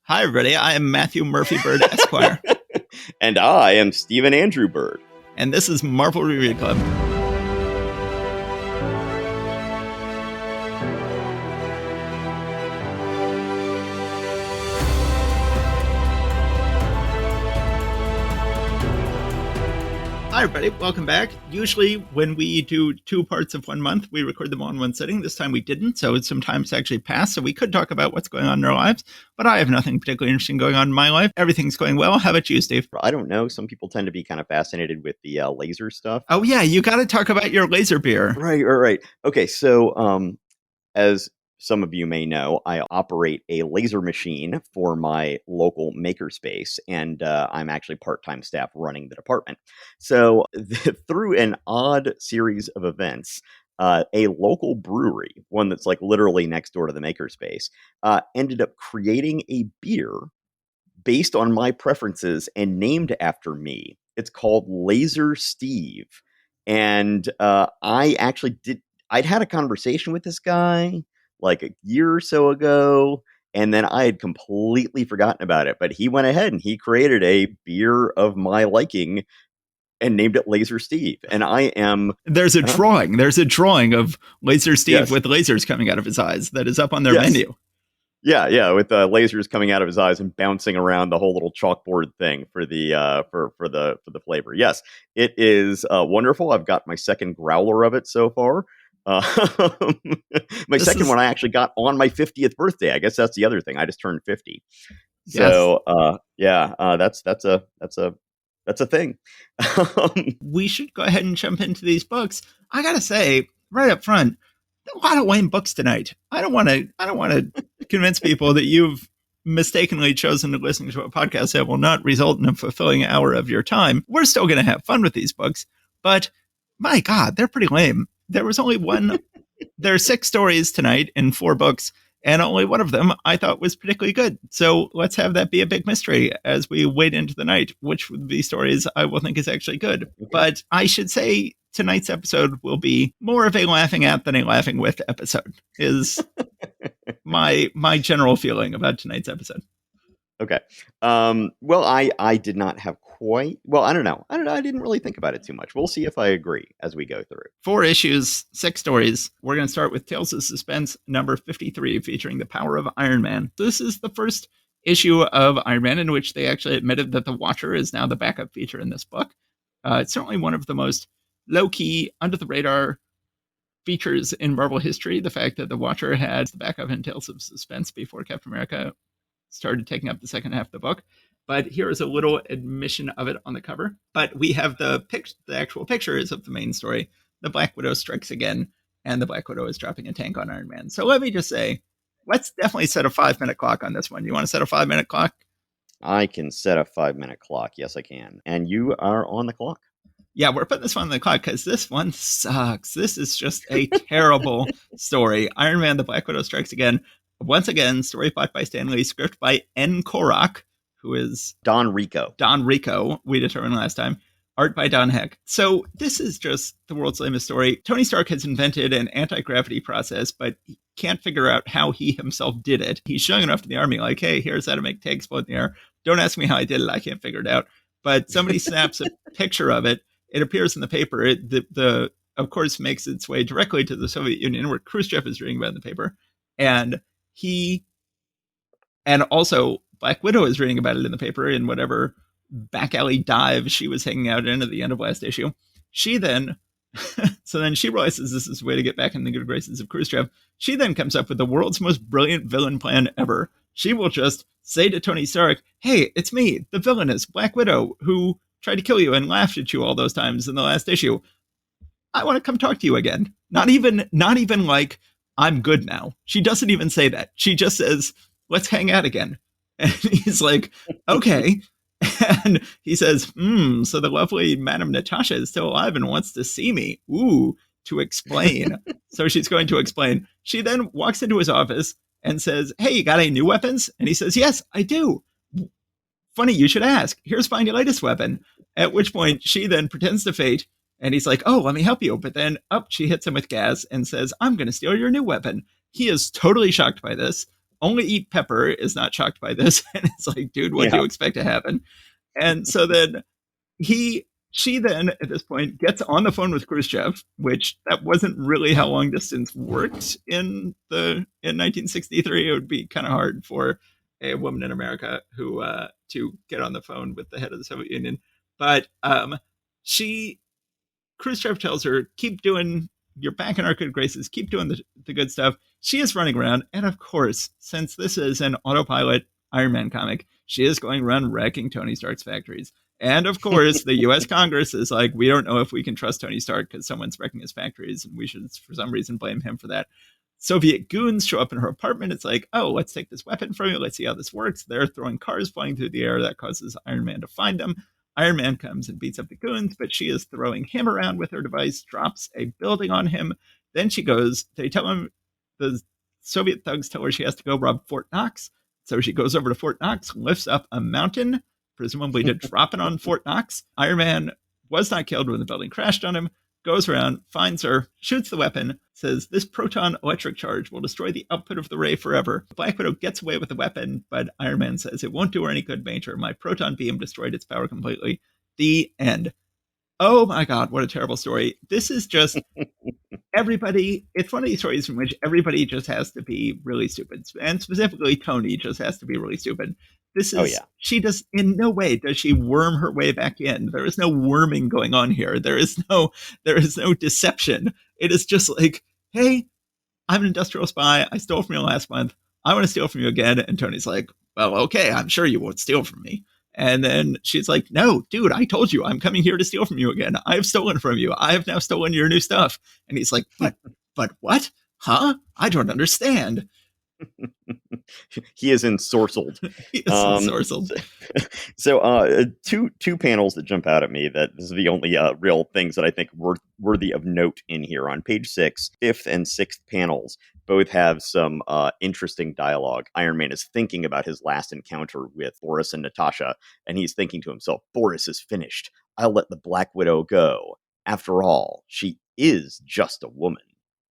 Hi, everybody. I am Matthew Murphy Bird, Esquire. And I am Stephen Andrew Bird. And this is Marvel Reread Club. Hi, everybody. Welcome back. Usually when we do 2 parts of 1 month, we record them all in one sitting. This time we didn't, so it's some time to actually pass. So we could talk about what's going on in our lives, but I have nothing particularly interesting going on in my life. Everything's going well. How about you, Steve? I don't know. Some people tend to be kind of fascinated with the laser stuff. Oh, yeah. You got to talk about your laser beer. Right. Okay, so as some of you may know, I operate a laser machine for my local makerspace, and I'm actually part-time staff running the department. So through an odd series of events, a local brewery, one that's like literally next door to the makerspace, ended up creating a beer based on my preferences and named after me. It's called Laser Steve. And I'd had a conversation with this guy like a year or so ago, and then I had completely forgotten about it. But he went ahead and he created a beer of my liking and named it Laser Steve. And I am... There's a drawing. There's a drawing of Laser Steve with lasers coming out of his eyes that is up on their menu. Yeah, with lasers coming out of his eyes and bouncing around the whole little chalkboard thing for the for the flavor. Yes, it is wonderful. I've got my second growler of it so far. My second one I actually got on my 50th birthday. I guess that's the other thing. I just turned 50. So that's a thing. We should go ahead and jump into these books. I gotta say right up front, a lot of lame books tonight. I don't want to convince people that you've mistakenly chosen to listen to a podcast that will not result in a fulfilling hour of your time. We're still going to have fun with these books, but my God, they're pretty lame. There was only one. There are 6 stories tonight in 4 books, and only one of them I thought was particularly good. So let's have that be a big mystery as we wade into the night, which of these stories I will think is actually good. Okay. But I should say tonight's episode will be more of a laughing at than a laughing with episode, is my general feeling about tonight's episode. Okay. Well, I did not have quite... Well, I don't know. I didn't really think about it too much. We'll see if I agree as we go through. 4 issues, 6 stories. We're going to start with Tales of Suspense, number 53, featuring the power of Iron Man. This is the first issue of Iron Man in which they actually admitted that the Watcher is now the backup feature in this book. It's certainly one of the most low-key, under-the-radar features in Marvel history. The fact that the Watcher had the backup in Tales of Suspense before Captain America started taking up the second half of the book. But here is a little admission of it on the cover. But we have the actual pictures of the main story. The Black Widow strikes again, and the Black Widow is dropping a tank on Iron Man. So let me just say, let's definitely set a 5-minute clock on this one. You want to set a 5-minute clock? I can set a 5-minute clock. Yes, I can. And you are on the clock. Yeah, we're putting this one on the clock because this one sucks. This is just a terrible story. Iron Man, the Black Widow strikes again. Once again, story plot by Stan Lee, script by N. Korak, who is Don Rico, we determined last time. Art by Don Heck. So this is just the world's lamest story. Tony Stark has invented an anti-gravity process, but he can't figure out how he himself did it. He's showing it off to the army like, hey, here's how to make tanks float in the air. Don't ask me how I did it. I can't figure it out. But somebody snaps a picture of it. It appears in the paper. It of course, makes its way directly to the Soviet Union, where Khrushchev is reading about it in the paper. And also Black Widow is reading about it in the paper in whatever back alley dive she was hanging out in at the end of last issue. She then she realizes this is a way to get back in the good graces of Khrushchev. She then comes up with the world's most brilliant villain plan ever. She will just say to Tony Stark, hey, it's me, the villainous Black Widow, who tried to kill you and laughed at you all those times in the last issue. I want to come talk to you again. Not even like, I'm good now. She doesn't even say that. She just says, let's hang out again. And he's like, okay. And he says, so the lovely Madame Natasha is still alive and wants to see me. Ooh, to explain. So she's going to explain. She then walks into his office and says, hey, you got any new weapons? And he says, yes, I do. Funny, you should ask. Here's find your latest weapon. At which point she then pretends to faint. And he's like, oh, let me help you. But then she hits him with gas and says, I'm going to steal your new weapon. He is totally shocked by this, only eat pepper, is not shocked by this. And it's like, dude, what do Yeah. you expect to happen? And so then he she then at this point gets on the phone with Khrushchev, which that wasn't really how long distance worked in 1963. It would be kind of hard for a woman in America who to get on the phone with the head of the Soviet Union. But she Khrushchev tells her, keep doing, you're back in our good graces, keep doing the good stuff. She is running around. And of course, since this is an autopilot Iron Man comic, she is going around wrecking Tony Stark's factories. And of course, the US Congress is like, we don't know if we can trust Tony Stark because someone's wrecking his factories, and we should, for some reason, blame him for that. Soviet goons show up in her apartment. It's like, oh, let's take this weapon from you. Let's see how this works. They're throwing cars flying through the air. That causes Iron Man to find them. Iron Man comes and beats up the goons, but she is throwing him around with her device, drops a building on him. Then she goes, they tell him, the Soviet thugs tell her she has to go rob Fort Knox. So she goes over to Fort Knox, lifts up a mountain, presumably to drop it on Fort Knox. Iron Man was not killed when the building crashed on him, goes around, finds her, shoots the weapon, says, this proton electric charge will destroy the output of the ray forever. Black Widow gets away with the weapon, but Iron Man says, it won't do her any good, Major. My proton beam destroyed its power completely. The end. Oh my God, what a terrible story. This is just everybody. It's one of these stories in which everybody just has to be really stupid. And specifically, Tony just has to be really stupid. This is, Oh yeah. she does, in no way does she worm her way back in. There is no worming going on here. There is no deception. It is just like, hey, I'm an industrial spy. I stole from you last month. I want to steal from you again. And Tony's like, well, okay, I'm sure you won't steal from me. And then she's like, no, dude, I told you I'm coming here to steal from you again. I've stolen from you. I have now stolen your new stuff. And he's like, but what? Huh? I don't understand. He is ensorcelled. He is ensorcelled. Two panels that jump out at me, that this is the only real things that I think worthy of note in here. On page 6, 5th and 6th panels both have some interesting dialogue. Iron Man is thinking about his last encounter with Boris and Natasha, and he's thinking to himself, Boris is finished. I'll let the Black Widow go. After all, she is just a woman.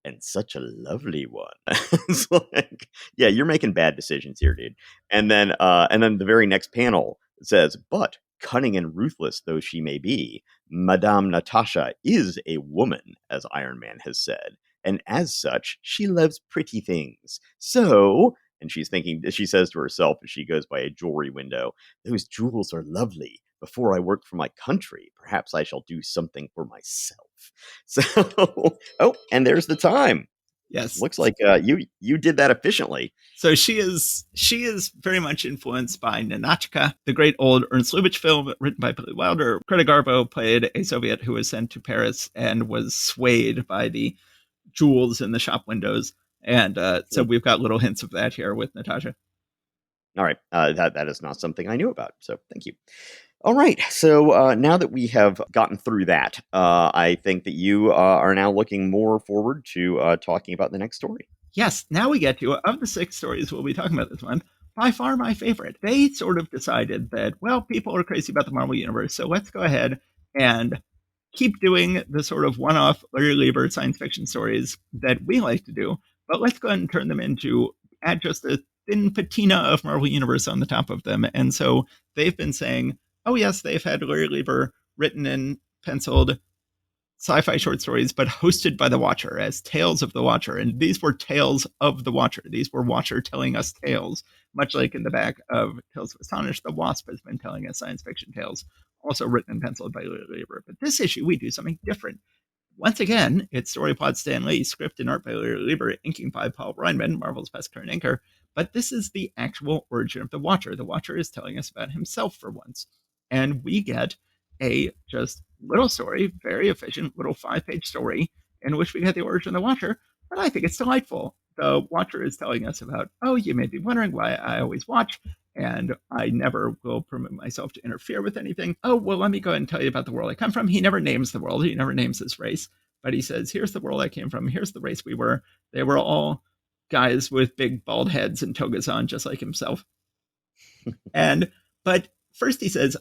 And such a lovely one. It's like, yeah, you're making bad decisions here, dude. And then the very next panel says, but cunning and ruthless though she may be, Madame Natasha is a woman, as Iron Man has said. And as such, she loves pretty things. So, and she says to herself as she goes by a jewelry window, those jewels are lovely. Before I work for my country, perhaps I shall do something for myself. So, oh, and there's the time. Yes. Looks like you did that efficiently. So she is very much influenced by Ninotchka, the great old Ernst Lubitsch film written by Billy Wilder. Greta Garbo played a Soviet who was sent to Paris and was swayed by the jewels in the shop windows. And so we've got little hints of that here with Natasha. All right. That is not something I knew about. So thank you. All right, so now that we have gotten through that, I think that you are now looking more forward to talking about the next story. Yes, now we get to, of the 6 stories we'll be talking about this month, by far my favorite. They sort of decided that, well, people are crazy about the Marvel Universe, so let's go ahead and keep doing the sort of one-off Larry Lieber science fiction stories that we like to do, but let's go ahead and turn them into, add just a thin patina of Marvel Universe on the top of them. And so they've been saying, oh yes, they've had Larry Lieber written and penciled sci-fi short stories, but hosted by the Watcher as Tales of the Watcher. And these were Tales of the Watcher. These were Watcher telling us tales, much like in the back of Tales of Astonish, the Wasp has been telling us science fiction tales, also written and penciled by Larry Lieber. But this issue, we do something different. Once again, it's storyplot Stan Lee, script and art by Larry Lieber, inking by Paul Reinman, Marvel's best current inker. But this is the actual origin of the Watcher. The Watcher is telling us about himself for once. And we get a just little story, very efficient, little 5-page story in which we get the origin of the Watcher. But I think it's delightful. The Watcher is telling us about, oh, you may be wondering why I always watch, and I never will permit myself to interfere with anything. Oh, well, let me go ahead and tell you about the world I come from. He never names the world. He never names his race. But he says, here's the world I came from. Here's the race we were. They were all guys with big bald heads and togas on, just like himself. But first he says,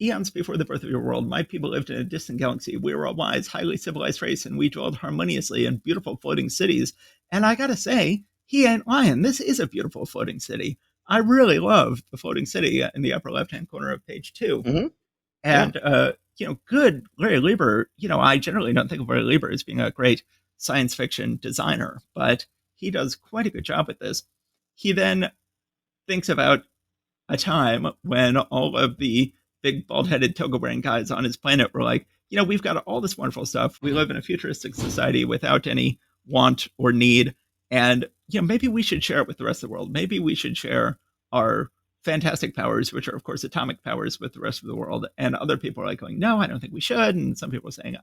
eons before the birth of your world, my people lived in a distant galaxy. We were a wise, highly civilized race, and we dwelled harmoniously in beautiful floating cities. And I gotta say, he ain't lying. This is a beautiful floating city. I really love the floating city in the upper left hand corner of page 2. Hmm. Yeah. And, good Larry Lieber, I generally don't think of Larry Lieber as being a great science fiction designer, but he does quite a good job with this. He then thinks about a time when all of the big bald headed toga wearing guys on his planet were like, we've got all this wonderful stuff. We live in a futuristic society without any want or need. And, maybe we should share it with the rest of the world. Maybe we should share our fantastic powers, which are, of course, atomic powers, with the rest of the world. And other people are like going, no, I don't think we should. And some people are saying,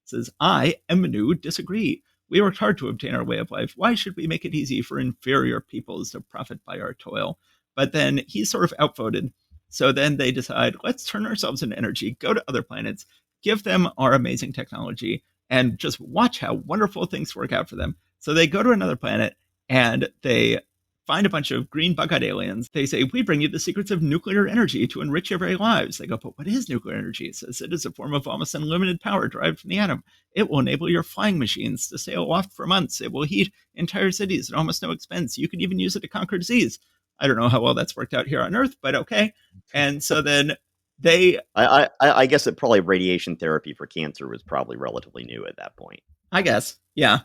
says, I, Emanu, disagree. We worked hard to obtain our way of life. Why should we make it easy for inferior peoples to profit by our toil? But then he's sort of outvoted. So then they decide, let's turn ourselves into energy, go to other planets, give them our amazing technology, and just watch how wonderful things work out for them. So they go to another planet and they find a bunch of green bug-eyed aliens. They say, we bring you the secrets of nuclear energy to enrich your very lives. They go, but what is nuclear energy? It says it is a form of almost unlimited power derived from the atom. It will enable your flying machines to sail aloft for months. It will heat entire cities at almost no expense. You can even use it to conquer disease. I don't know how well that's worked out here on Earth, but okay. And so then they, I guess that probably radiation therapy for cancer was probably relatively new at that point. I guess, yeah.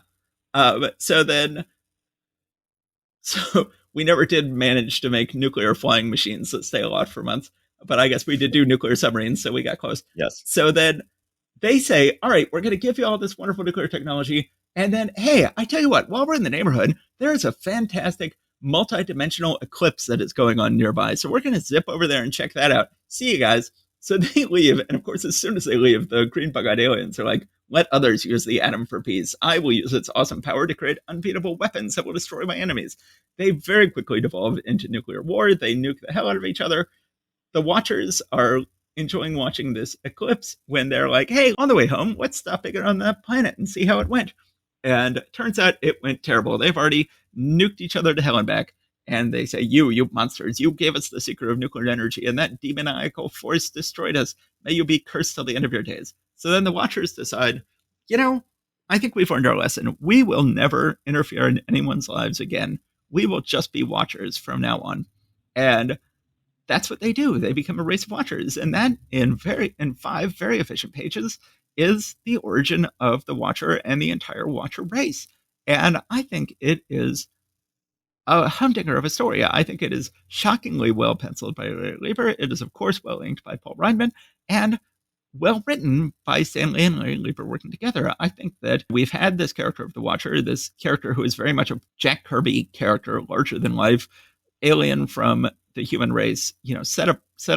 So then, so we never did manage to make nuclear flying machines that stay aloft for months, but I guess we did do nuclear submarines, so we got close. Yes. So then they say, all right, we're going to give you all this wonderful nuclear technology. And then, hey, I tell you what, while we're in the neighborhood, there's a fantastic multidimensional eclipse that is going on nearby. So we're going to zip over there and check that out. See you guys. So they leave. And of course, as soon as they leave, the green bug-eyed aliens are like, let others use the atom for peace. I will use its awesome power to create unbeatable weapons that will destroy my enemies. They very quickly devolve into nuclear war. They nuke the hell out of each other. The Watchers are enjoying watching this eclipse when they're like, hey, on the way home, let's stop it on that planet and see how it went. And it turns out it went terrible. They've already nuked each other to hell and back. And they say, you monsters, you gave us the secret of nuclear energy, and that demoniacal force destroyed us. May you be cursed till the end of your days. So then the Watchers decide, I think we've learned our lesson. We will never interfere in anyone's lives again. We will just be Watchers from now on. And that's what they do. They become a race of Watchers. And that, in 5 very efficient pages, is the origin of the Watcher and the entire Watcher race. And I think it is a humdinger of a story. I think it is shockingly well penciled by Larry Lieber. It is, of course, well inked by Paul Reinman, and well written by Stan Lee and Larry Lieber working together. I think that we've had this character of the Watcher, this character who is very much a Jack Kirby character, larger than life, alien from the human race, set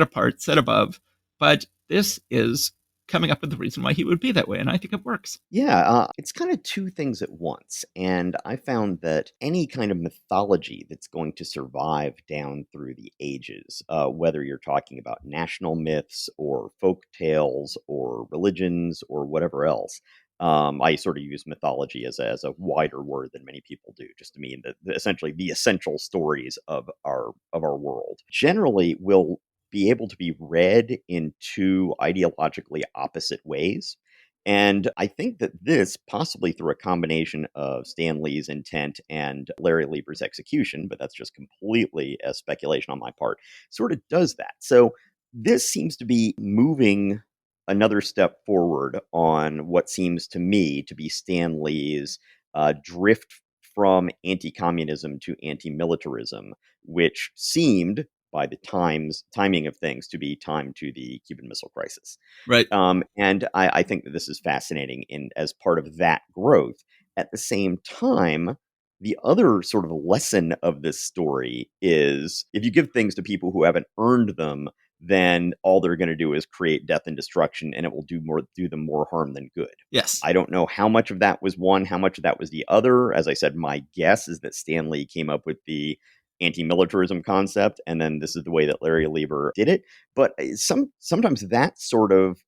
apart, set above. But this is coming up with the reason why he would be that way, and I think it works. Yeah, it's kind of two things at once. And I found that any kind of mythology that's going to survive down through the ages, whether you're talking about national myths or folk tales or religions or whatever else, I sort of use mythology as a wider word than many people do, just to mean that essentially the essential stories of our world generally will be able to be read in two ideologically opposite ways. And I think that this, possibly through a combination of Stan Lee's intent and Larry Lieber's execution, but that's just completely a speculation on my part, sort of does that. So this seems to be moving another step forward on what seems to me to be Stan Lee's drift from anti-communism to anti-militarism, which seemed, by the timing of things, to be timed to the Cuban Missile Crisis. Right. And I think that this is fascinating as part of that growth. At the same time, the other sort of lesson of this story is if you give things to people who haven't earned them, then all they're going to do is create death and destruction, and it will do them more harm than good. Yes. I don't know how much of that was one, how much of that was the other. As I said, my guess is that Stan Lee came up with the anti-militarism concept, and then this is the way that Larry Lieber did it. But sometimes that sort of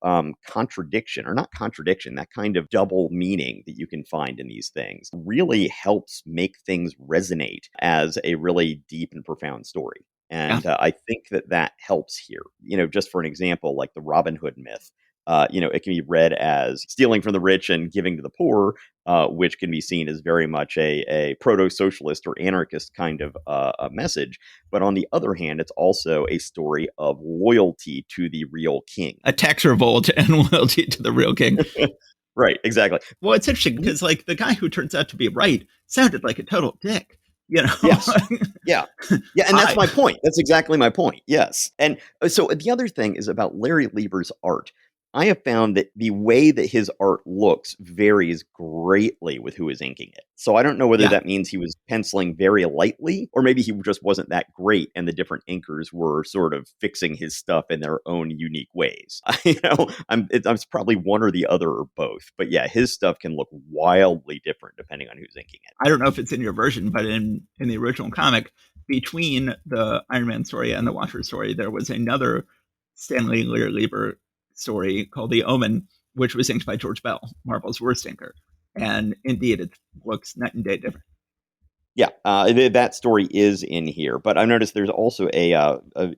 contradiction, or not contradiction, that kind of double meaning that you can find in these things really helps make things resonate as a really deep and profound story. And I think that helps here. Just for an example, like the Robin Hood myth, it can be read as stealing from the rich and giving to the poor, which can be seen as very much a proto-socialist or anarchist kind of a message. But on the other hand, it's also a story of loyalty to the real king. A tax revolt and loyalty to the real king. Right, exactly. Well, it's interesting because, like, the guy who turns out to be right sounded like a total dick. Yes. Yeah. Yeah, and that's I, my point. That's exactly my point. Yes. And so the other thing is about Larry Lieber's art. I have found that the way that his art looks varies greatly with who is inking it. So I don't know whether yeah, that means he was penciling very lightly, or maybe he just wasn't that great and the different inkers were sort of fixing his stuff in their own unique ways. It's probably one or the other or both. But yeah, his stuff can look wildly different depending on who's inking it. I don't know if it's in your version, but in the original comic, between the Iron Man story and the Watcher story, there was another Stanley Lieber story called The Omen, which was inked by George Bell, Marvel's worst inker. And indeed, it looks night and day different. Yeah, that story is in here, but I've noticed there's also a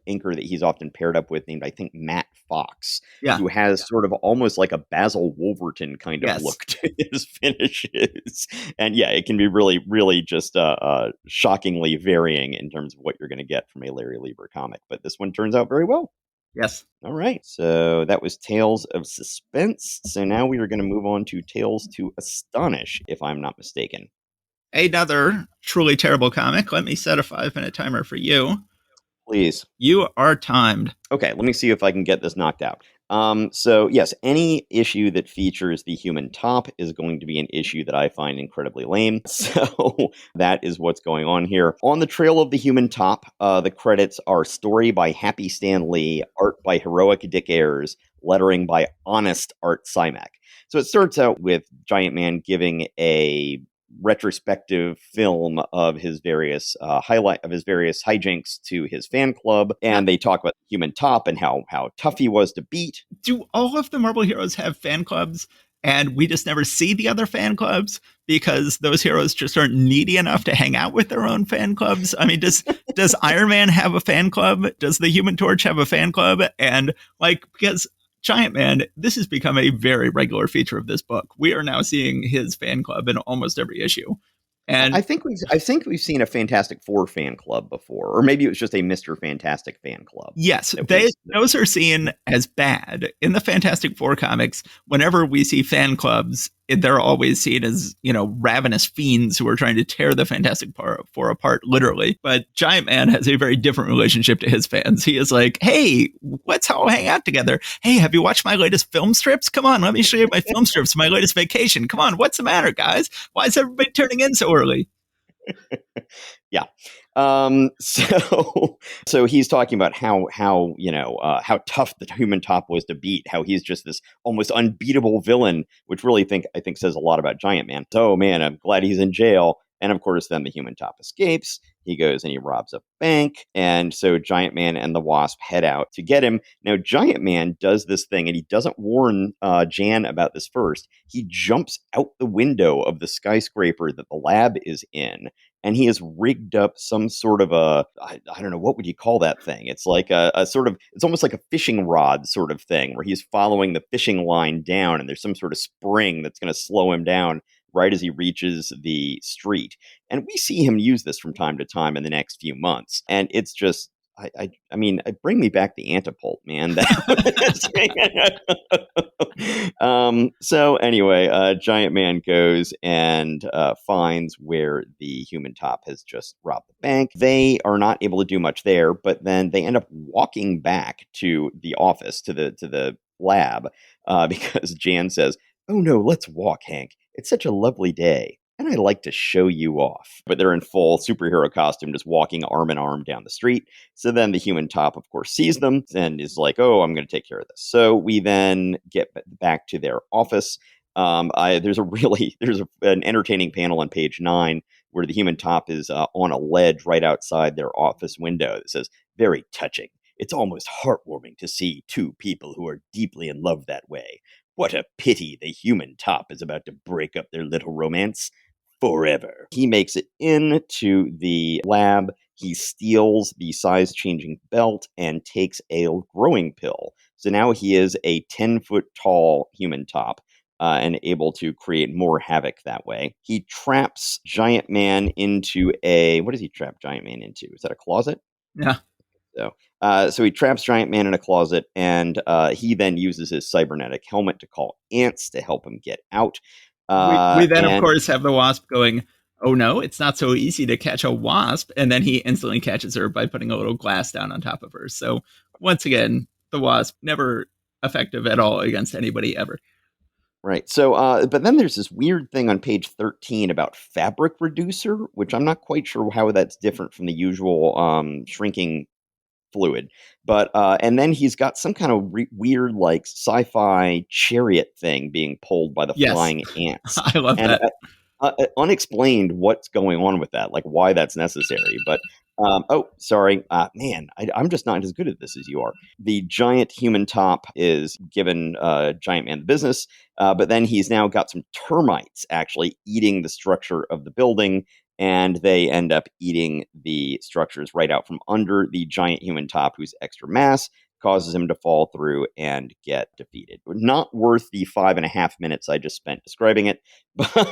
inker that he's often paired up with named, I think, Matt Fox, Yeah. who has sort of almost like a Basil Wolverton kind of Yes. look to his finishes. And yeah, it can be really, really just shockingly varying in terms of what you're going to get from a Larry Lieber comic. But this one turns out very well. Yes. All right, so that was Tales of Suspense. So now we are going to move on to Tales to Astonish, if I'm not mistaken. Another truly terrible comic. Let me set a 5-minute timer for you. Please. You are timed. Okay, let me see if I can get this knocked out. So yes, any issue that features the human top is going to be an issue that I find incredibly lame. So that is what's going on here. On the trail of the human top, the credits are story by Happy Stan Lee, art by Heroic Dick Ayers, lettering by Honest Art Simac. So it starts out with Giant Man giving a retrospective film of his various hijinks to his fan club, and they talk about the human top and how tough he was to beat. Do all of the Marvel heroes have fan clubs, and we just never see the other fan clubs because those heroes just aren't needy enough to hang out with their own fan clubs? I mean, does Iron Man have a fan club? Does the Human Torch have a fan club? And because Giant Man, this has become a very regular feature of this book. We are now seeing his fan club in almost every issue. And I think we've seen a Fantastic Four fan club before, or maybe it was just a Mr. Fantastic fan club. yes, those are seen as bad in the Fantastic Four comics. Whenever we see fan clubs, they're always seen as, ravenous fiends who are trying to tear the Fantastic Four apart, literally. But Giant Man has a very different relationship to his fans. He is like, hey, let's all hang out together. Hey, have you watched my latest film strips? Come on, let me show you my film strips, my latest vacation. Come on, what's the matter, guys? Why is everybody turning in so early? Yeah. So he's talking about how tough the human top was to beat, how he's just this almost unbeatable villain, which really I think says a lot about Giant Man. So man, I'm glad he's in jail. And of course, then the human top escapes. He goes and he robs a bank. And so Giant Man and the Wasp head out to get him. Now, Giant Man does this thing, and he doesn't warn Jan about this first. He jumps out the window of the skyscraper that the lab is in, and he has rigged up some sort of I don't know, what would you call that thing? It's like a sort of, it's almost like a fishing rod sort of thing, where he's following the fishing line down, and there's some sort of spring that's going to slow him down right as he reaches the street. And we see him use this from time to time in the next few months. And it's just, I mean, bring me back the Antipult, man. So anyway, Giant Man goes and finds where the human top has just robbed the bank. They are not able to do much there, but then they end up walking back to the office, to the lab, because Jan says, "Oh no, let's walk, Hank. It's such a lovely day, and I'd like to show you off." But they're in full superhero costume, just walking arm in arm down the street. So then the human top, of course, sees them and is like, "Oh, I'm going to take care of this." So we then get back to their office. There's an entertaining panel on page 9 where the human top is on a ledge right outside their office window that says, "Very touching. It's almost heartwarming to see two people who are deeply in love that way. What a pity the human top is about to break up their little romance. forever. He makes it into the lab. He steals the size changing belt and takes a growing pill. So now he is a 10-foot tall human top. And able to create more havoc that way. He traps Giant Man into what does he trap Giant Man into? Is that a closet? Yeah. So he traps Giant Man in a closet, and he then uses his cybernetic helmet to call ants to help him get out. We then, of And course, have the Wasp going, oh no, it's not so easy to catch a wasp. And then he instantly catches her by putting a little glass down on top of her. So once again, the Wasp never effective at all against anybody ever. right. So, but then there's this weird thing on page 13 about fabric reducer, which I'm not quite sure how that's different from the usual shrinking fluid. But and then he's got some kind of weird like sci-fi chariot thing being pulled by the Yes, flying ants, I love and that. unexplained what's going on with that, like why that's necessary. But oh, sorry, man, I'm just not as good at this as you are. The giant human top is given Giant Man the business, but then he's now got some termites actually eating the structure of the building, and they end up eating the structures right out from under the giant human top, whose extra mass causes him to fall through and get defeated. Not worth the 5.5 minutes I just spent describing it, but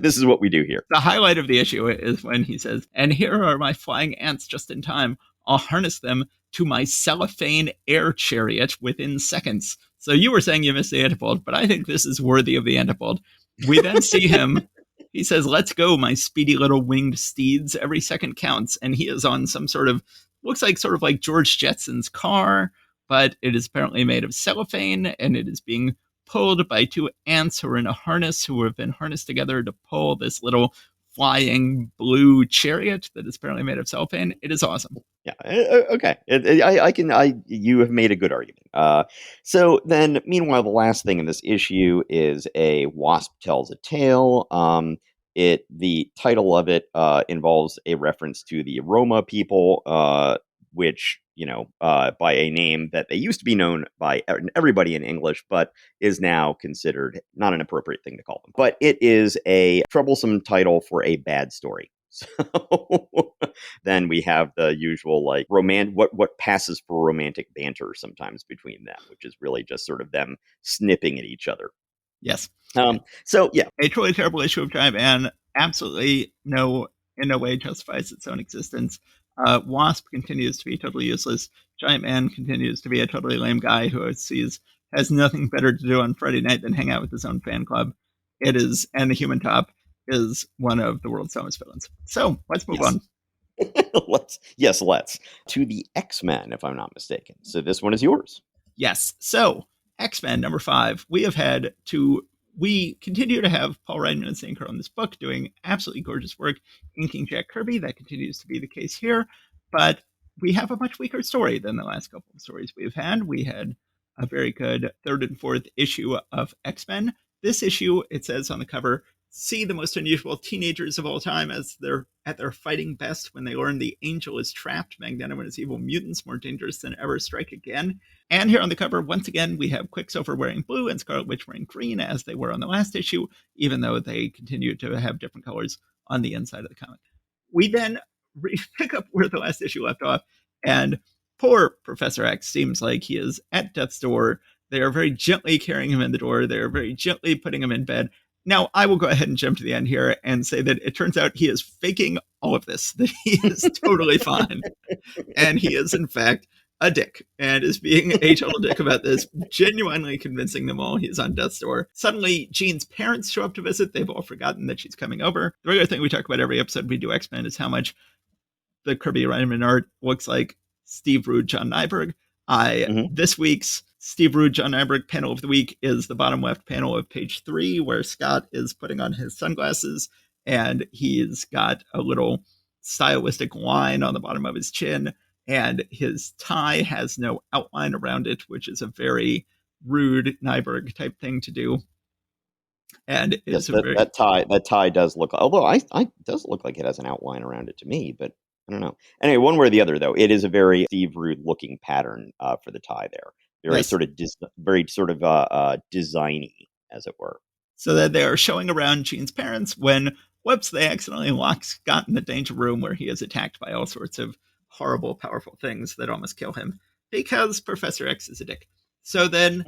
this is what we do here. The highlight of the issue is when he says, and here are my flying ants just in time. I'll harness them to my cellophane air chariot within seconds. So you were saying you missed the Antipode, but I think this is worthy of the Antipode. We then see him. He says, let's go, my speedy little winged steeds. Every second counts. And he is on some looks like sort of like George Jetson's car, but it is apparently made of cellophane, and it is being pulled by two ants who are in a harness, who have been harnessed together to pull this little flying blue chariot that is apparently made of cellophane. It is awesome. Yeah. Okay. You have made a good argument. So then, meanwhile, the last thing in this issue is a Wasp tells a tale. The title of it involves a reference to the Roma people, which by a name that they used to be known by everybody in English, but is now considered not an appropriate thing to call them. But it is a troublesome title for a bad story. So then we have the usual like what passes for romantic banter sometimes between them, which is really just sort of them snipping at each other. Yes. So yeah, a truly terrible issue of Giant Man. Absolutely in no way justifies its own existence. Wasp continues to be totally useless. Giant Man continues to be a totally lame guy who has nothing better to do on Friday night than hang out with his own fan club. And the Human Top is one of the world's dumbest villains. So let's move on. Let's to the X-Men, if I'm not mistaken. So this one is yours. Yes. So X-Men number 5. We continue to have Paul Reitman and Sanker on this book doing absolutely gorgeous work, inking Jack Kirby. That continues to be the case here. But we have a much weaker story than the last couple of stories we've had. We had a very good third and fourth issue of X-Men. This issue, it says on the cover, see the most unusual teenagers of all time as they're at their fighting best when they learn the Angel is trapped. Magneto and his evil mutants, more dangerous than ever, strike again. And here on the cover, once again, we have Quicksilver wearing blue and Scarlet Witch wearing green, as they were on the last issue, even though they continue to have different colors on the inside of the comic. We then pick up where the last issue left off, and poor Professor X seems like he is at death's door. They are very gently carrying him in the door. They are very gently putting him in bed. Now, I will go ahead and jump to the end here and say that it turns out he is faking all of this, that he is totally fine. And he is, in fact, a dick and is being a total dick about this, genuinely convincing them all he's on death's door. Suddenly, Jean's parents show up to visit. They've all forgotten that she's coming over. The regular thing we talk about every episode we do X-Men is how much the Kirby Reitman art looks like Steve Rude, John Nyberg. This week's Steve Rude, John Nyberg panel of the week is the bottom left panel of page 3, where Scott is putting on his sunglasses and he's got a little stylistic line on the bottom of his chin, and his tie has no outline around it, which is a very Rude Nyberg type thing to do. And yes, that tie does look, although I does look like it has an outline around it to me, but I don't know. Anyway, one way or the other, though, it is a very Steve Rude looking pattern for the tie there. Very yes. sort of very sort of designy, as it were. So that they are showing around Jean's parents when, whoops, they accidentally lock Scott in the danger room where he is attacked by all sorts of horrible, powerful things that almost kill him because Professor X is a dick. So then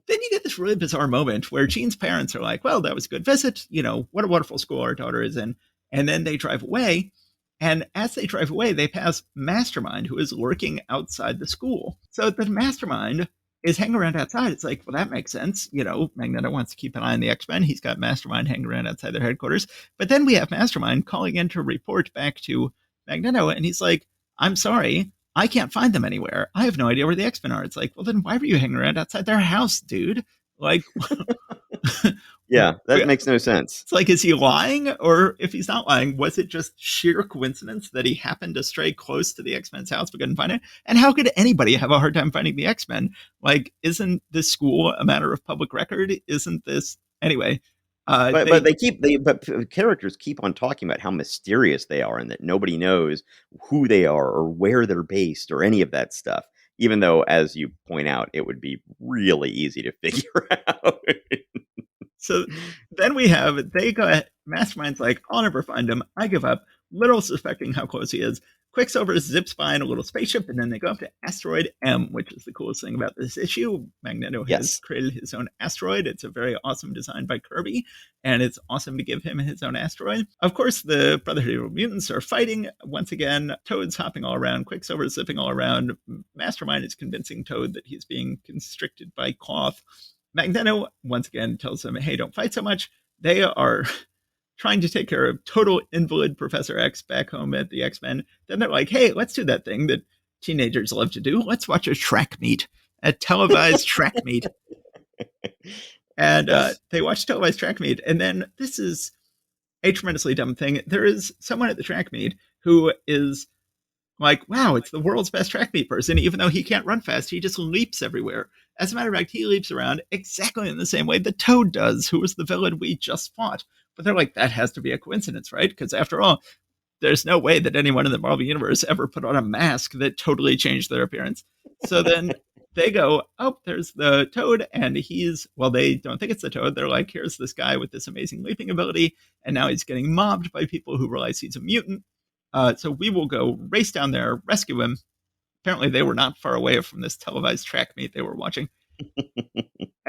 you get this really bizarre moment where Jean's parents are like, well, that was a good visit. You know, what a wonderful school our daughter is in. And then they drive away. And as they drive away, they pass Mastermind, who is lurking outside the school. So the Mastermind is hanging around outside. It's like, well, that makes sense. You know, Magneto wants to keep an eye on the X-Men. He's got Mastermind hanging around outside their headquarters. But then we have Mastermind calling in to report back to Magneto. And he's like, I'm sorry, I can't find them anywhere. I have no idea where the X-Men are. It's like, well, then why were you hanging around outside their house, dude? Like, Yeah, that makes no sense. it's like, is he lying? Or if he's not lying, was it just sheer coincidence that he happened to stray close to the X-Men's house but couldn't find it? And how could anybody have a hard time finding the X-Men? Like, isn't this school a matter of public record? Isn't this anyway? But characters keep on talking about how mysterious they are and that nobody knows who they are or where they're based or any of that stuff. Even though, as you point out, it would be really easy to figure out. So then they go, Mastermind's like, I'll never find him. I give up, little suspecting how close he is. Quicksilver zips by in a little spaceship, and then they go up to Asteroid M, which is the coolest thing about this issue. Magneto has created his own asteroid. It's a very awesome design by Kirby, and it's awesome to give him his own asteroid. Of course, the Brotherhood of Mutants are fighting once again. Toad's hopping all around. Quicksilver's zipping all around. Mastermind is convincing Toad that he's being constricted by cloth. Magneto once again tells them, hey, don't fight so much. They are trying to take care of total invalid Professor X back home at the X-Men. Then they're like, hey, let's do that thing that teenagers love to do. Let's watch a track meet, a televised track meet. And they watch televised track meet. And then this is a tremendously dumb thing. There is someone at the track meet who is like, wow, it's the world's best track meet person. Even though he can't run fast, he just leaps everywhere. As a matter of fact, he leaps around exactly in the same way that Toad does, who was the villain we just fought. But they're like, that has to be a coincidence, right? Because after all, there's no way that anyone in the Marvel Universe ever put on a mask that totally changed their appearance. So then they go, oh, there's the Toad, and they don't think it's the Toad. They're like, here's this guy with this amazing leaping ability, and now he's getting mobbed by people who realize he's a mutant. So we will go race down there, rescue him. Apparently they were not far away from this televised track meet they were watching.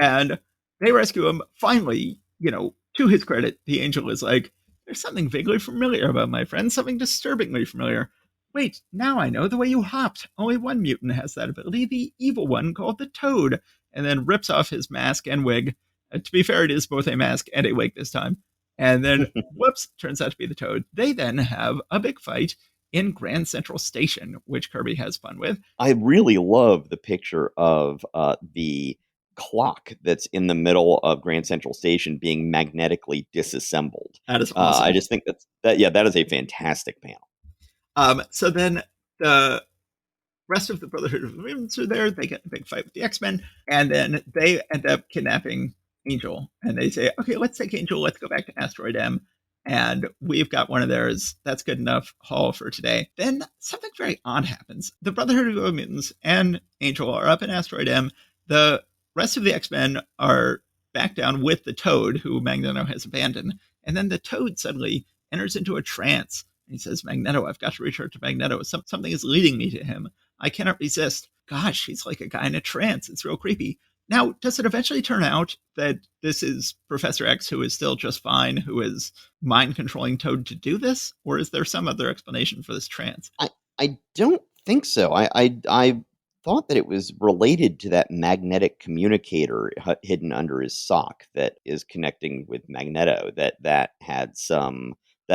And they rescue him. Finally, to his credit, the Angel is like, there's something vaguely familiar about my friend, something disturbingly familiar. Wait, now I know the way you hopped. Only one mutant has that ability, the evil one called the Toad. And then rips off his mask and wig. To be fair, it is both a mask and a wig this time. And then, whoops, turns out to be the Toad. They then have a big fight in Grand Central Station, which Kirby has fun with. I really love the picture of the clock that's in the middle of Grand Central Station being magnetically disassembled. That is awesome. I just think that is a fantastic panel. So then the rest of the Brotherhood of Mutants are there. They get a big fight with the X-Men, and then they end up kidnapping Angel. And they say, okay, let's take Angel. Let's go back to Asteroid M. And we've got one of theirs. That's good enough haul for today. Then something very odd happens. The Brotherhood of Mutants and Angel are up in Asteroid M. The rest of the X-Men are back down with the Toad, who Magneto has abandoned. And then the Toad suddenly enters into a trance. And he says, Magneto, I've got to return to Magneto. Something is leading me to him. I cannot resist. Gosh, he's like a guy in a trance. It's real creepy. Now, does it eventually turn out that this is Professor X, who is still just fine, who is mind-controlling Toad to do this? Or is there some other explanation for this trance? I don't think so. I thought that it was related to that magnetic communicator hidden under his sock that is connecting with Magneto, that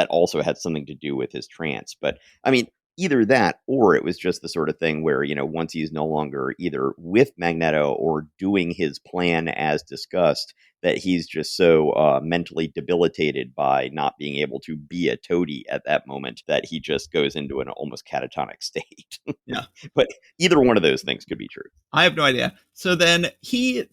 also had something to do with his trance. But, I mean, either that or it was just the sort of thing where, once he's no longer either with Magneto or doing his plan as discussed, that he's just so mentally debilitated by not being able to be a toady at that moment that he just goes into an almost catatonic state. Yeah. But either one of those things could be true. I have no idea. So then he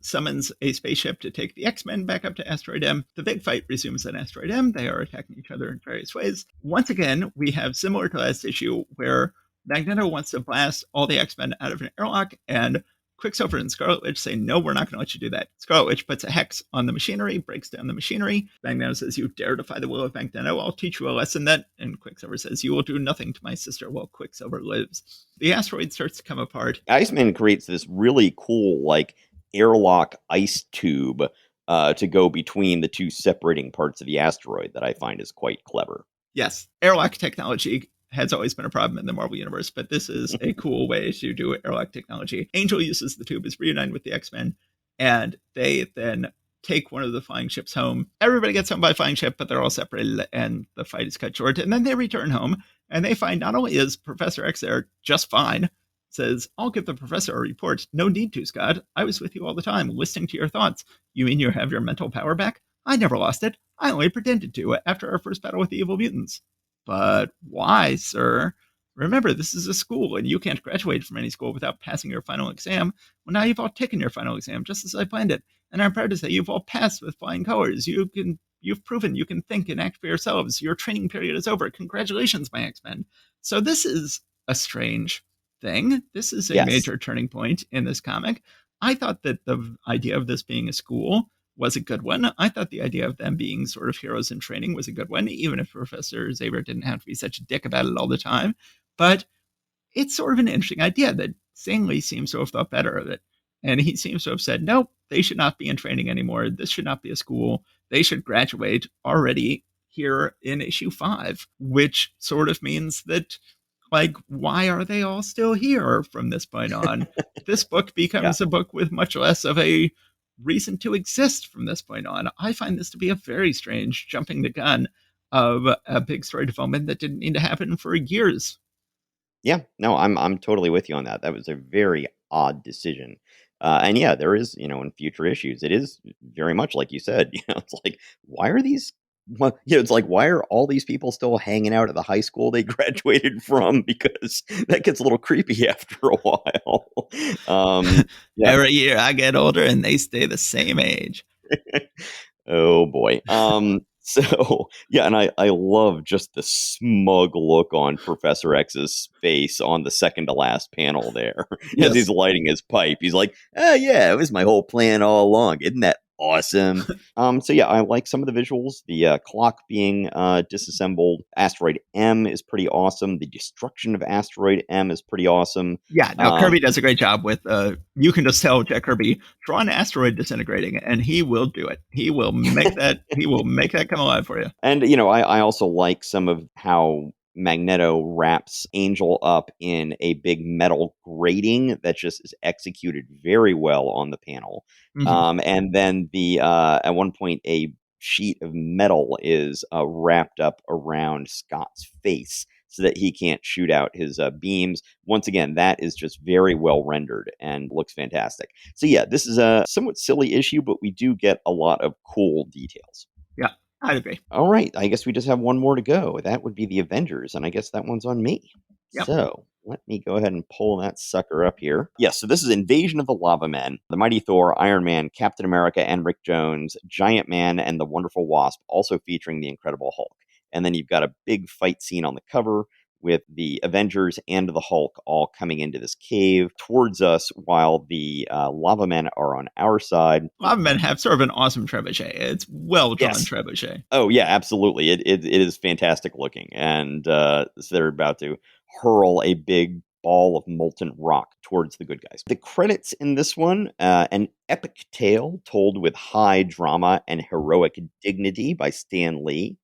summons a spaceship to take the X-Men back up to Asteroid M. The big fight resumes at Asteroid M. They are attacking each other in various ways. Once again, we have similar to last issue where Magneto wants to blast all the X-Men out of an airlock, and Quicksilver and Scarlet Witch say, no, we're not going to let you do that. Scarlet Witch puts a hex on the machinery, breaks down the machinery. Magneto says, you dare defy the will of Magneto, I'll teach you a lesson that. And Quicksilver says, you will do nothing to my sister while Quicksilver lives. The asteroid starts to come apart. Iceman creates this really cool, like, airlock ice tube to go between the two separating parts of the asteroid that I find is quite clever. Yes, airlock technology has always been a problem in the Marvel Universe, but this is a cool way to do airlock technology. Angel uses the tube, is reunited with the X-Men, and they then take one of the flying ships home. Everybody gets home by flying ship, but they're all separated, and the fight is cut short. And then they return home, and they find not only is Professor X there just fine, says, I'll give the professor a report. No need to, Scott. I was with you all the time, listening to your thoughts. You mean you have your mental power back? I never lost it. I only pretended to after our first battle with the evil mutants. But why, sir? Remember, this is a school, and you can't graduate from any school without passing your final exam. Well, now you've all taken your final exam, just as I planned it, and I'm proud to say you've all passed with flying colors. You've proven you can think and act for yourselves. Your training period is over. Congratulations, my X-Men. So this is a strange thing. This is a Yes. major turning point in this comic. I thought that the idea of this being a school was a good one. I thought the idea of them being sort of heroes in training was a good one, even if Professor Xavier didn't have to be such a dick about it all the time. But it's sort of an interesting idea that Stan Lee seems to have thought better of it. And he seems to have said, nope, they should not be in training anymore. This should not be a school. They should graduate already here in issue 5, which sort of means that, like, why are they all still here from this point on? This book becomes a book with much less of a reason to exist from this point on. I find this to be a very strange jumping the gun of a big story development that didn't need to happen for years. Yeah, no, I'm totally with you on that. That was a very odd decision. And yeah, there is, in future issues, it is very much like you said. It's like, why are these? Well, it's like, why are all these people still hanging out at the high school they graduated from? Because that gets a little creepy after a while. Yeah. Every year I get older and they stay the same age. Oh boy. So yeah, and I love just the smug look on Professor X's face on the second to last panel there as he's Yes. lighting his pipe. He's like, "Oh yeah, it was my whole plan all along. Isn't that awesome?" So yeah, I like some of the visuals. The clock being disassembled. Asteroid M is pretty awesome. The destruction of Asteroid M is pretty awesome. Yeah, no, Kirby does a great job with you can just tell Jack Kirby, draw an asteroid disintegrating, and he will do it. He will make that come alive for you. And I also like some of how Magneto wraps Angel up in a big metal grating that just is executed very well on the panel. Mm-hmm. And then the at one point a sheet of metal is wrapped up around Scott's face so that he can't shoot out his beams. Once again, that is just very well rendered and looks fantastic. So yeah, this is a somewhat silly issue, but we do get a lot of cool details. Yeah, I'd agree. All right, I guess we just have one more to go. That would be the Avengers, and I guess that one's on me. Yep. So let me go ahead and pull that sucker up here. Yes, so this is Invasion of the Lava Men. The Mighty Thor, Iron Man, Captain America, and Rick Jones, Giant Man, and the Wonderful Wasp, also featuring the Incredible Hulk. And then you've got a big fight scene on the cover with the Avengers and the Hulk all coming into this cave towards us while the Lava Men are on our side. Lava Men have sort of an awesome trebuchet. It's well drawn Yes. trebuchet. Oh yeah, absolutely. It is fantastic looking, and so they're about to hurl a big ball of molten rock towards the good guys. The credits in this one: an epic tale told with high drama and heroic dignity by Stan Lee,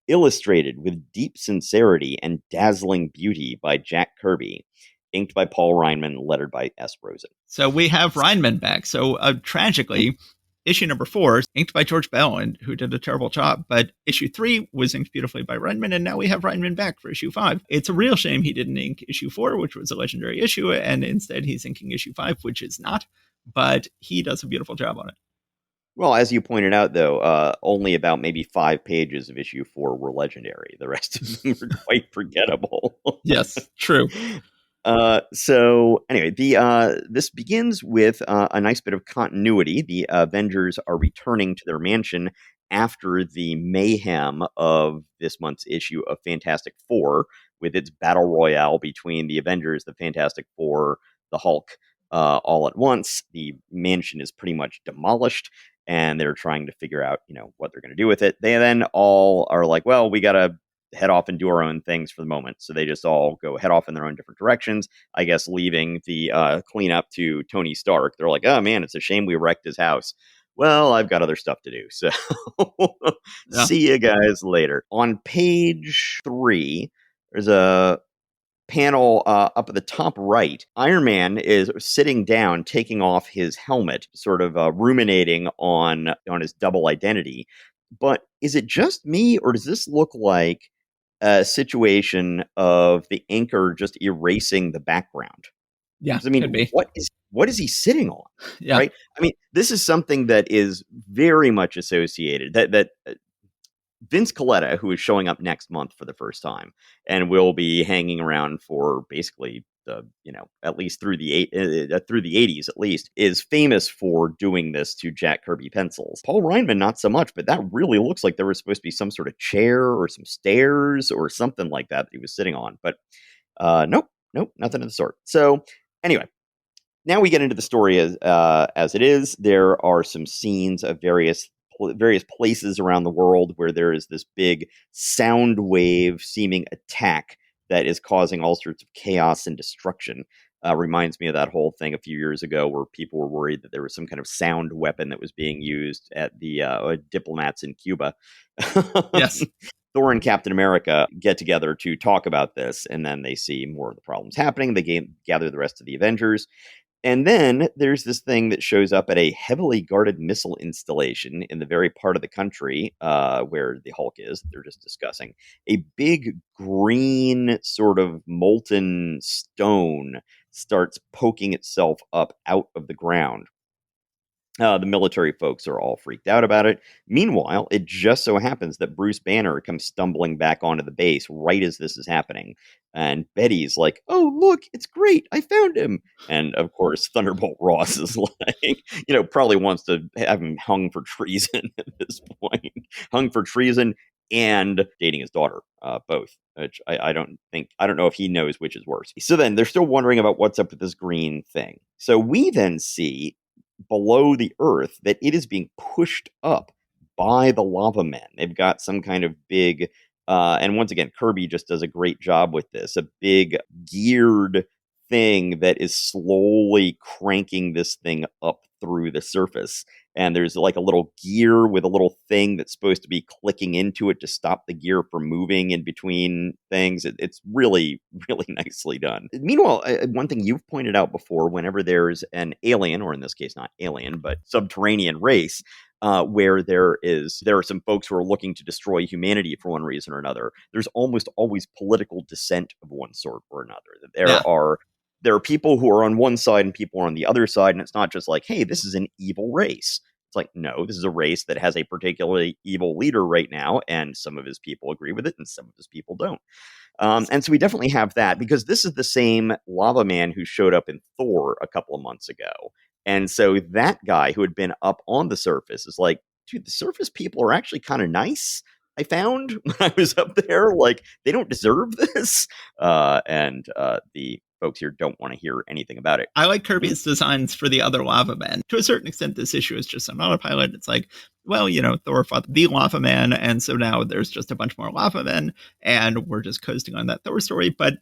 illustrated with deep sincerity and dazzling beauty by Jack Kirby, inked by Paul Reinman, lettered by S. Rosen. So we have Reinman back. So tragically, issue number 4, inked by George Bell, and who did a terrible job. But issue 3 was inked beautifully by Reinman, and now we have Reinman back for issue 5. It's a real shame he didn't ink issue 4, which was a legendary issue, and instead he's inking issue 5, which is not. But he does a beautiful job on it. Well, as you pointed out, though, only about maybe 5 pages of issue 4 were legendary. The rest of them were quite forgettable. Yes, true. So anyway, this begins with a nice bit of continuity. The Avengers are returning to their mansion after the mayhem of this month's issue of Fantastic Four, with its battle royale between the Avengers, the Fantastic Four, the Hulk, all at once. The mansion is pretty much demolished, and they're trying to figure out, what they're going to do with it. They then all are like, well, we got to head off and do our own things for the moment. So they just all go head off in their own different directions, I guess, leaving the cleanup to Tony Stark. They're like, oh man, it's a shame we wrecked his house. Well, I've got other stuff to do. So Yeah. see you guys later. On page 3, there's a panel up at the top right. Iron Man is sitting down, taking off his helmet, sort of ruminating on his double identity. But is it just me, or does this look like a situation of the inker just erasing the background? Yeah. Because I mean, Could be. what is he sitting on? Yeah. Right? I mean, this is something that is very much associated. That Vince Coletta, who is showing up next month for the first time, and will be hanging around for basically at least through the 80s at least, is famous for doing this to Jack Kirby pencils. Paul Reinman, not so much, but that really looks like there was supposed to be some sort of chair or some stairs or something like that he was sitting on. But nope, nothing of the sort. So anyway, now we get into the story as it is. There are some scenes of various places around the world where there is this big sound wave seeming attack that is causing all sorts of chaos and destruction. Reminds me of that whole thing a few years ago where people were worried that there was some kind of sound weapon that was being used at the diplomats in Cuba. Yes. Thor and Captain America get together to talk about this, and then they see more of the problems happening. They gather the rest of the Avengers. And then there's this thing that shows up at a heavily guarded missile installation in the very part of the country where the Hulk is. They're just discussing a big green sort of molten stone starts poking itself up out of the ground. The military folks are all freaked out about it. Meanwhile, it just so happens that Bruce Banner comes stumbling back onto the base right as this is happening. And Betty's like, oh, look, it's great. I found him. And of course, Thunderbolt Ross is like, probably wants to have him hung for treason at this point. Hung for treason and dating his daughter, both. Which I don't know if he knows which is worse. So then they're still wondering about what's up with this green thing. So we then see below the earth that it is being pushed up by the lava men. They've got some kind of big, and once again, Kirby just does a great job with this, a big geared thing that is slowly cranking this thing up through the surface. And there's like a little gear with a little thing that's supposed to be clicking into it to stop the gear from moving in between things. It's really, really nicely done. Meanwhile, one thing you've pointed out before, whenever there's an alien, or in this case, not alien, but subterranean race, where there are some folks who are looking to destroy humanity for one reason or another, there's almost always political dissent of one sort or another. Yeah. There are people who are on one side and people are on the other side, and it's not just like, hey, this is an evil race. It's like, no, this is a race that has a particularly evil leader right now, and some of his people agree with it, and some of his people don't. And so we definitely have that, because this is the same lava man who showed up in Thor a couple of months ago. And so that guy who had been up on the surface is like, dude, the surface people are actually kind of nice. I found when I was up there, like, they don't deserve this. And the folks here don't want to hear anything about it. I like Kirby's designs for the other lava men. To a certain extent, this issue is just on autopilot. It's like, well, Thor fought the lava man, and so now there's just a bunch more lava men, and we're just coasting on that Thor story. But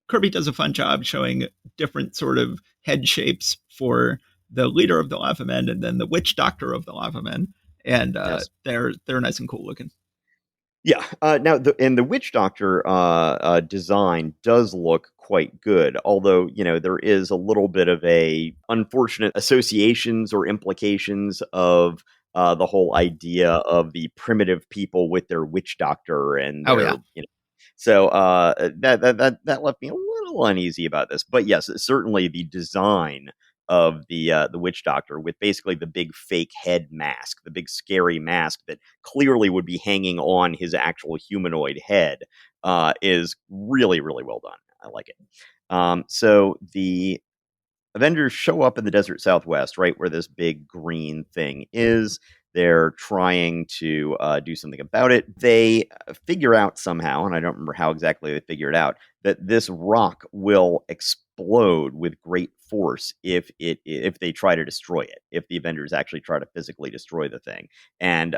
Kirby does a fun job showing different sort of head shapes for the leader of the lava men and then the witch doctor of the lava men. And Yes. they're nice and cool looking. Yeah. Now, the Witch Doctor design does look quite good, although there is a little bit of a unfortunate associations or implications of the whole idea of the primitive people with their witch doctor and Oh, their yeah. So that left me a little uneasy about this. But yes, certainly the design of the witch doctor with basically the big fake head mask, the big scary mask that clearly would be hanging on his actual humanoid head, is really, really well done. I like it. So the Avengers show up in the desert Southwest, right where this big green thing is. They're trying to do something about it. They figure out somehow, and I don't remember how exactly they figure it out, that this rock will explode with great force if they try to destroy it, if the Avengers actually try to physically destroy the thing. And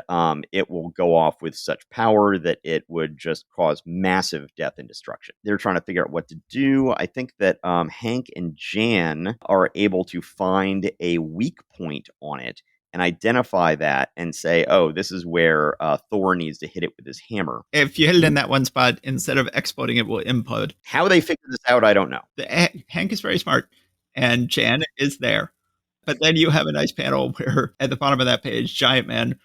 it will go off with such power that it would just cause massive death and destruction. They're trying to figure out what to do. I think that Hank and Jan are able to find a weak point on it and identify that and say, oh, this is where Thor needs to hit it with his hammer. If you hit it in that one spot, instead of exploding, it will implode. How they figure this out, I don't know. Hank is very smart, and Jan is there. But then you have a nice panel where at the bottom of that page, Giant Man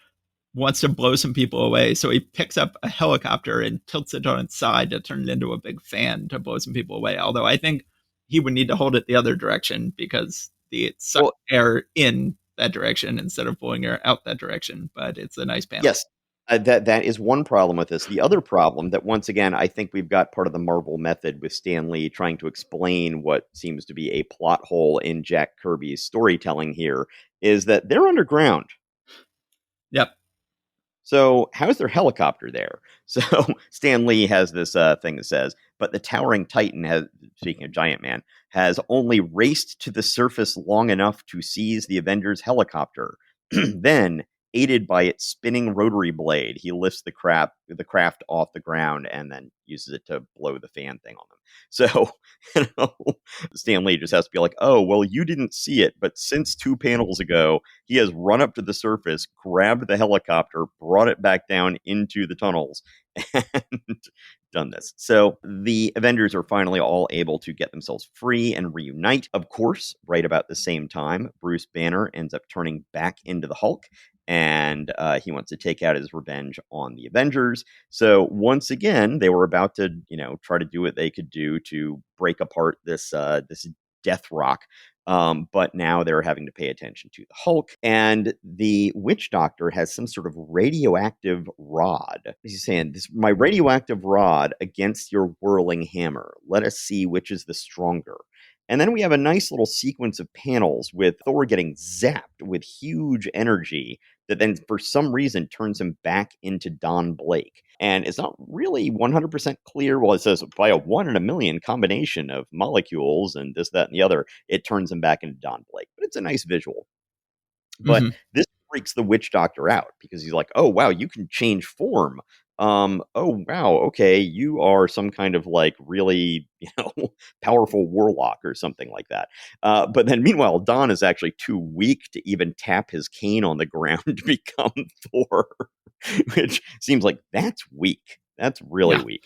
wants to blow some people away. So he picks up a helicopter and tilts it on its side to turn it into a big fan to blow some people away. Although I think he would need to hold it the other direction because it sucks air in that direction instead of blowing air out that direction. But it's a nice panel. Yes. That is one problem with this. The other problem that, once again, I think we've got part of the Marvel method with Stan Lee trying to explain what seems to be a plot hole in Jack Kirby's storytelling here is that they're underground. Yep. So how's their helicopter there? So Stan Lee has this thing that says, but the towering Titan has, speaking of Giant Man, has only raced to the surface long enough to seize the Avengers helicopter. Then, aided by its spinning rotary blade, he lifts the craft off the ground and then uses it to blow the fan thing on them. So, Stan Lee just has to be like, oh, well, you didn't see it, but since 2 panels ago, he has run up to the surface, grabbed the helicopter, brought it back down into the tunnels, and done this. So the Avengers are finally all able to get themselves free and reunite. Of course, right about the same time, Bruce Banner ends up turning back into the Hulk, and he wants to take out his revenge on the Avengers. So once again, they were about to, try to do what they could do to break apart this death rock. But now they're having to pay attention to the Hulk, and the Witch Doctor has some sort of radioactive rod. He's saying, my radioactive rod against your whirling hammer. Let us see which is the stronger. And then we have a nice little sequence of panels with Thor getting zapped with huge energy that then for some reason turns him back into Don Blake. And it's not really 100% clear. Well, it says by a 1 in a million combination of molecules and this, that, and the other, it turns him back into Don Blake. But it's a nice visual. But this freaks the Witch Doctor out because he's like, oh, wow, you can change form. Oh, wow, okay, you are some kind of like really, powerful warlock or something like that. But then meanwhile, Don is actually too weak to even tap his cane on the ground to become Thor, which seems like that's weak. That's really weak.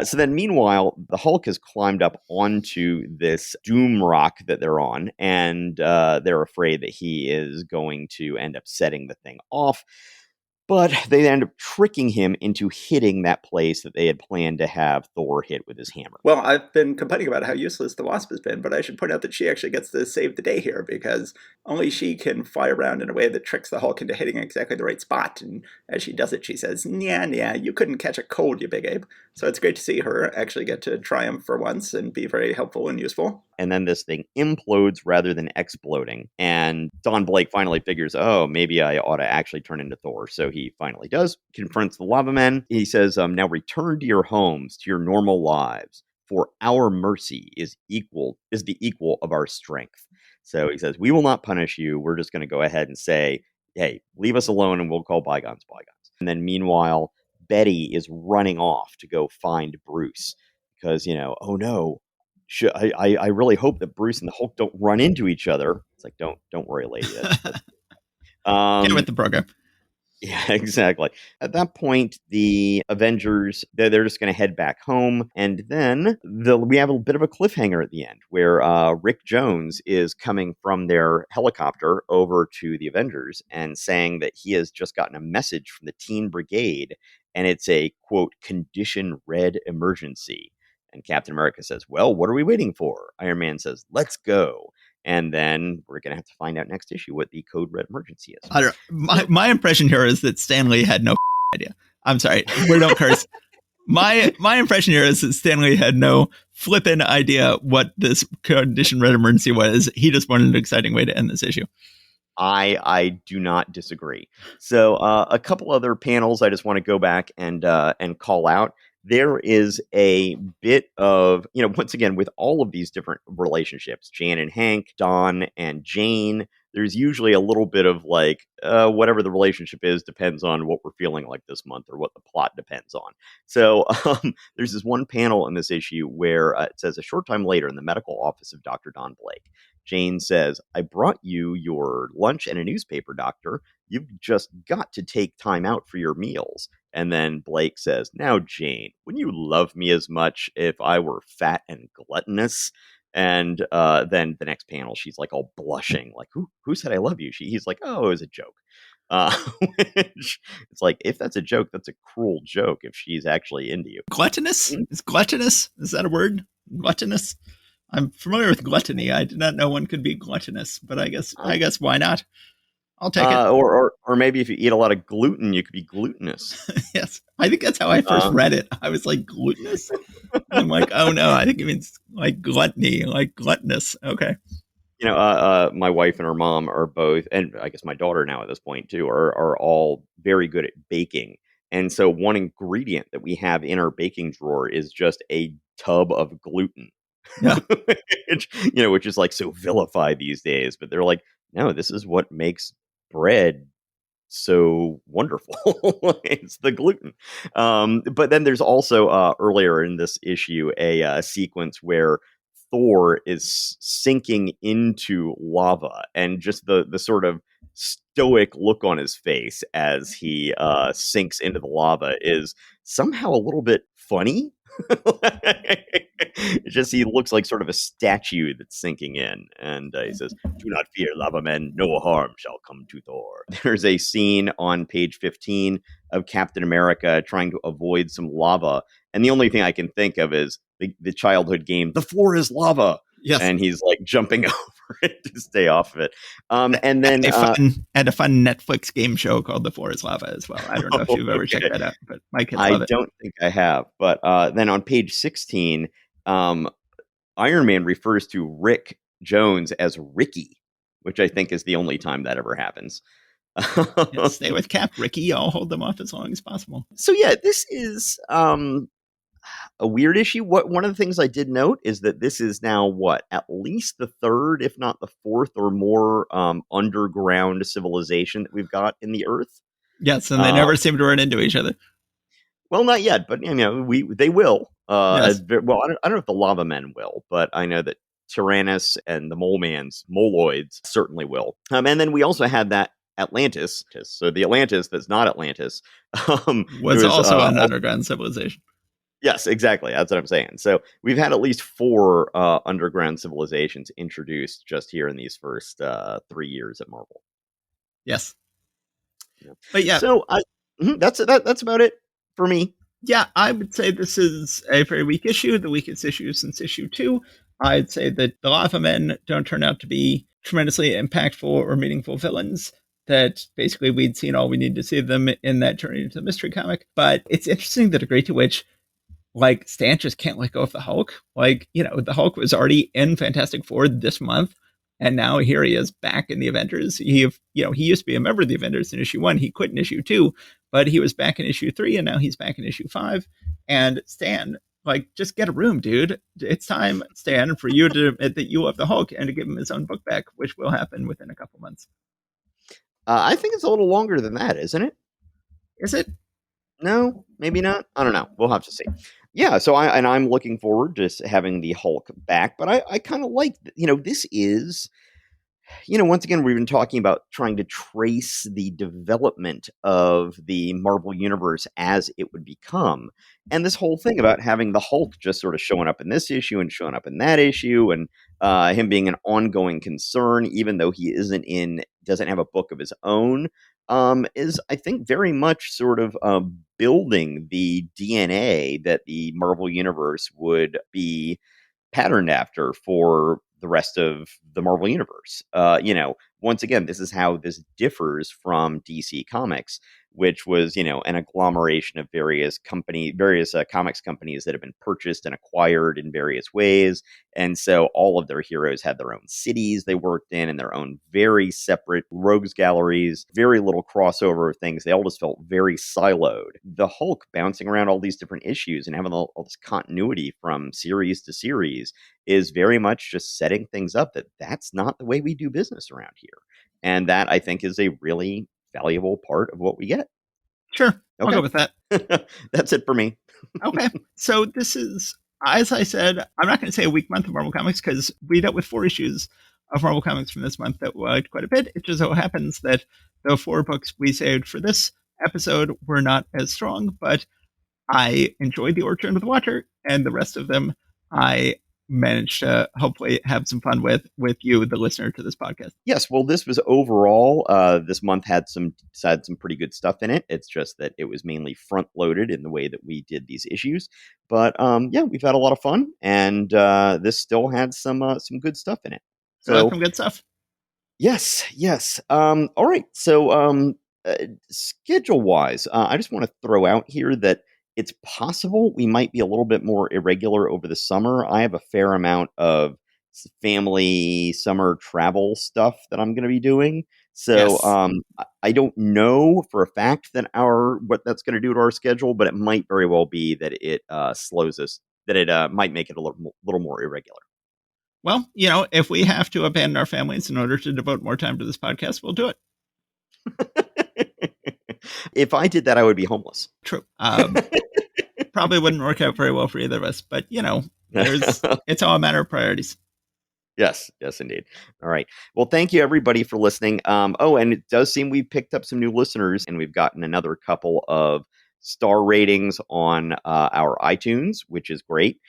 So then meanwhile, the Hulk has climbed up onto this doom rock that they're on, and they're afraid that he is going to end up setting the thing off. But they end up tricking him into hitting that place that they had planned to have Thor hit with his hammer. Well, I've been complaining about how useless the Wasp has been, but I should point out that she actually gets to save the day here because only she can fly around in a way that tricks the Hulk into hitting exactly the right spot. And as she does it, she says, "Nya, you couldn't catch a cold, you big ape." So it's great to see her actually get to triumph for once and be very helpful and useful. And then this thing implodes rather than exploding. And Don Blake finally figures, oh, maybe I ought to actually turn into Thor. So he finally does, confronts the lava men. He says, now return to your homes, to your normal lives, for our mercy is the equal of our strength. So he says, we will not punish you. We're just going to go ahead and say, hey, leave us alone and we'll call bygones bygones. And then meanwhile, Betty is running off to go find Bruce because, oh no, I really hope that Bruce and the Hulk don't run into each other. It's like, don't worry, lady. That's Get with the program. Yeah, exactly. At that point, the Avengers, they're just going to head back home. And then we have a bit of a cliffhanger at the end where Rick Jones is coming from their helicopter over to the Avengers and saying that he has just gotten a message from the Teen Brigade. And it's a, quote, condition red emergency. And Captain America says, well, what are we waiting for? Iron Man says, let's go. And then we're going to have to find out next issue what the code red emergency is. I don't know. My impression here is that Stan Lee had no idea. I'm sorry. We don't curse. My impression here is that Stan Lee had no flippin' idea what this condition red emergency was. He just wanted an exciting way to end this issue. I do not disagree. So a couple other panels I just want to go back and call out. there is a bit of, once again, with all of these different relationships, Jan and Hank, Don and Jane, there's usually a little bit of like, whatever the relationship is depends on what we're feeling like this month or what the plot depends on. So there's this one panel in this issue where it says, a short time later in the medical office of Dr. Don Blake, Jane says, I brought you your lunch and a newspaper, doctor. You've just got to take time out for your meals. And then Blake says, now, Jane, wouldn't you love me as much if I were fat and gluttonous? And then the next panel, she's like all blushing, like, who said I love you? He's like, oh, it was a joke. Uh, which it's like, if that's a joke, that's a cruel joke if she's actually into you. Gluttonous? Is gluttonous? Is that a word? Gluttonous? I'm familiar with gluttony. I did not know one could be gluttonous, but I guess why not? I'll take it. Or maybe if you eat a lot of gluten, you could be glutinous. Yes. I think that's how I first read it. I was like, glutinous? I'm like, oh no, I think it means like gluttony, like gluttonous. Okay. My wife and her mom are both, and I guess my daughter now at this point too, are all very good at baking. And so one ingredient that we have in our baking drawer is just a tub of gluten. Yeah. which is like so vilified these days. But they're like, no, this is what makes bread so wonderful. It's the gluten. But then there's also earlier in this issue a sequence where Thor is sinking into lava, and just the sort of stoic look on his face as he sinks into the lava is somehow a little bit funny. It's just he looks like sort of a statue that's sinking in, and he says, "Do not fear, lava men. No harm shall come to Thor." There's a scene on page 15 of Captain America trying to avoid some lava, and the only thing I can think of is the childhood game, "The floor is lava." Yes. And he's like jumping over it to stay off of it. And then a fun Netflix game show called The Floor is Lava as well. I don't know if you've ever checked that out, but my kids love it. I don't think I have. But then on page 16, Iron Man refers to Rick Jones as Ricky, which I think is the only time that ever happens. Stay with Cap, Ricky. I'll hold them off as long as possible. So yeah, this is a weird issue. One of the things I did note is that this is now at least the third, if not the fourth or more underground civilization that we've got in the Earth. Yes, and they never seem to run into each other. Well, not yet, but they will. Yes. Well, I don't know if the lava men will, but I know that Tyrannus and the moloids certainly will. And then we also had that Atlantis. So the Atlantis that's not Atlantis was also an underground civilization. Yes, exactly. That's what I'm saying. So we've had at least 4 underground civilizations introduced just here in these first 3 years at Marvel. Yes. Yeah. But yeah. So that's about it for me. Yeah, I would say this is a very weak issue, the weakest issue since issue 2. I'd say that the Lava Men don't turn out to be tremendously impactful or meaningful villains. That basically we'd seen all we need to see them in that journey into the mystery comic. But it's interesting the degree to which Stan just can't let go of the Hulk. The Hulk was already in Fantastic Four this month, and now here he is back in the Avengers. He used to be a member of the Avengers in issue 1. He quit in issue 2, but he was back in issue 3, and now he's back in issue 5. And Stan, just get a room, dude. It's time, Stan, for you to admit that you love the Hulk and to give him his own book back, which will happen within a couple months. I think it's a little longer than that, isn't it? Is it? No, maybe not. I don't know. We'll have to see. Yeah, so I'm looking forward to having the Hulk back, but I kind of like, this is, once again, we've been talking about trying to trace the development of the Marvel Universe as it would become. And this whole thing about having the Hulk just sort of showing up in this issue and showing up in that issue, and him being an ongoing concern, even though he doesn't have a book of his own, is, I think, very much sort of building the DNA that the Marvel Universe would be patterned after for the rest of the Marvel Universe. Once again, this is how this differs from DC Comics, which was, an agglomeration of various comics companies that have been purchased and acquired in various ways. And so all of their heroes had their own cities they worked in and their own very separate rogues galleries, very little crossover of things. They all just felt very siloed. The Hulk bouncing around all these different issues and having all this continuity from series to series is very much just setting things up that's not the way we do business around here. And that, I think, is a really valuable part of what we get. Sure. I'll Okay. go with that. That's it for me. Okay. So this is, as I said, I'm not going to say a weak month of Marvel Comics because we dealt with 4 issues of Marvel Comics from this month that liked quite a bit. It just so happens that the 4 books we saved for this episode were not as strong, but I enjoyed The Orchard with the Watcher, and the rest of them I managed to hopefully have some fun with you, the listener to this podcast. Yes, well, this was overall, this month had some pretty good stuff in it. It's just that it was mainly front loaded in the way that we did these issues. But yeah, we've had a lot of fun, and this still had some good stuff in it. So some good stuff. Yes. All right. So schedule wise, I just want to throw out here that it's possible we might be a little bit more irregular over the summer. I have a fair amount of family summer travel stuff that I'm going to be doing. So Yes. I don't know for a fact that what that's going to do to our schedule, but it might very well be that it slows us, that it might make it a little more irregular. Well, if we have to abandon our families in order to devote more time to this podcast, we'll do it. If I did that, I would be homeless. True. Probably wouldn't work out very well for either of us, but it's all a matter of priorities. Yes, indeed. All right. Well, thank you everybody for listening. And it does seem we've picked up some new listeners, and we've gotten another couple of star ratings on our iTunes, which is great.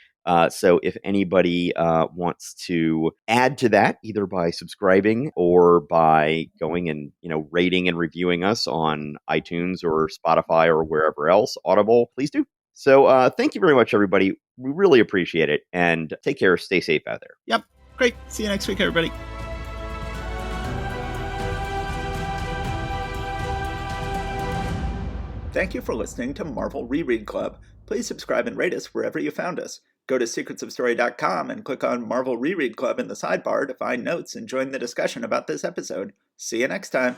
So if anybody wants to add to that, either by subscribing or by going and rating and reviewing us on iTunes or Spotify or wherever else, Audible, please do. So thank you very much, everybody. We really appreciate it, and take care. Stay safe out there. Yep. Great. See you next week, everybody. Thank you for listening to Marvel Reread Club. Please subscribe and rate us wherever you found us. Go to secretsofstory.com and click on Marvel Reread Club in the sidebar to find notes and join the discussion about this episode. See you next time.